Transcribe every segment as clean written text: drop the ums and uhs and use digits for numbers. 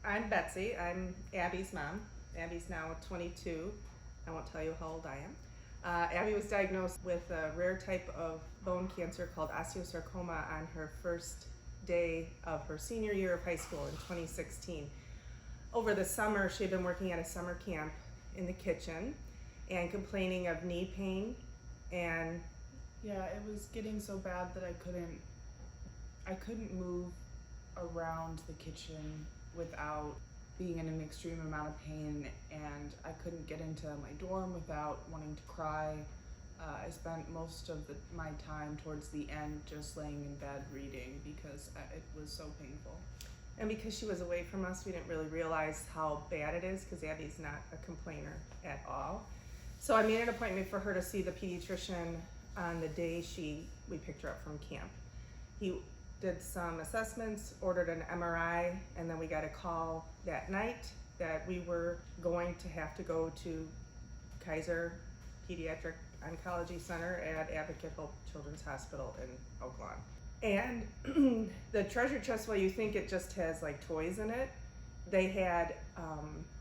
I'm Betsy. I'm Abby's mom. Abby's now 22. I won't tell you how old I am. Abby was diagnosed with a rare type of bone cancer called osteosarcoma on her first day of her senior year of high school in 2016. Over the summer, she had been working at a summer camp in the kitchen and complaining of knee pain. And Yeah, it was getting so bad that I couldn't move around the kitchen without being in an extreme amount of pain, and I couldn't get into my dorm without wanting to cry. I spent most of my time towards the end just laying in bed reading because it was so painful. And because she was away from us, we didn't really realize how bad it is because Abby's not a complainer at all. So I made an appointment for her to see the pediatrician on the day we picked her up from camp. He did some assessments, ordered an MRI, and then we got a call that night that we were going to have to go to Kaiser Pediatric Oncology Center at Advocate Hope Children's Hospital in Oak Lawn. And the treasure chest, while you think it just has like toys in it, they had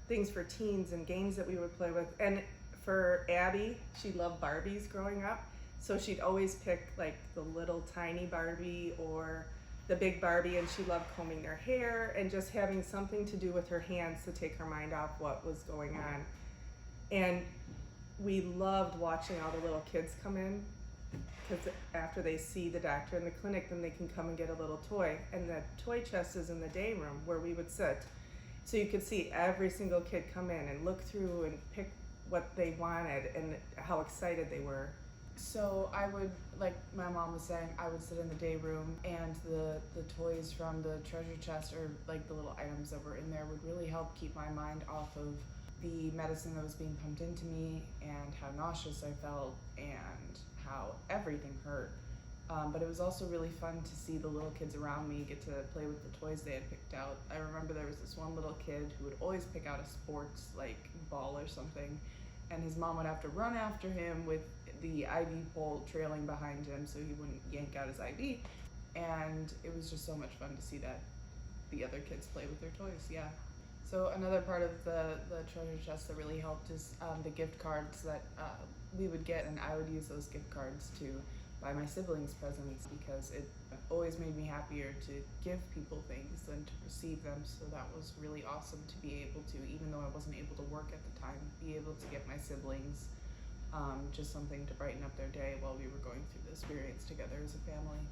things for teens and games that we would play with. And for Abby, she loved Barbies growing up, so she'd always pick like the little tiny Barbie or the big Barbie, and she loved combing their hair and just having something to do with her hands to take her mind off what was going on. And we loved watching all the little kids come in, because after they see the doctor in the clinic, then they can come and get a little toy. And the toy chest is in the day room where we would sit. So you could see every single kid come in and look through and pick what they wanted and how excited they were. So I would, like my mom was saying, I would sit in the day room, and the toys from the treasure chest, or like the little items that were in there, would really help keep my mind off of the medicine that was being pumped into me and how nauseous I felt and how everything hurt. But it was also really fun to see the little kids around me get to play with the toys they had picked out. I remember there was this one little kid who would always pick out a sports like ball or something, and his mom would have to run after him with the IV pole trailing behind him so he wouldn't yank out his IV. And it was just so much fun to see that the other kids play with their toys. Yeah. So another part of the treasure chest that really helped is the gift cards that we would get, and I would use those gift cards to buy my siblings presents because it always made me happier to give people things than to receive them. So that was really awesome to be able to, even though I wasn't able to work at the time, be able to get my siblings just something to brighten up their day while we were going through the experience together as a family.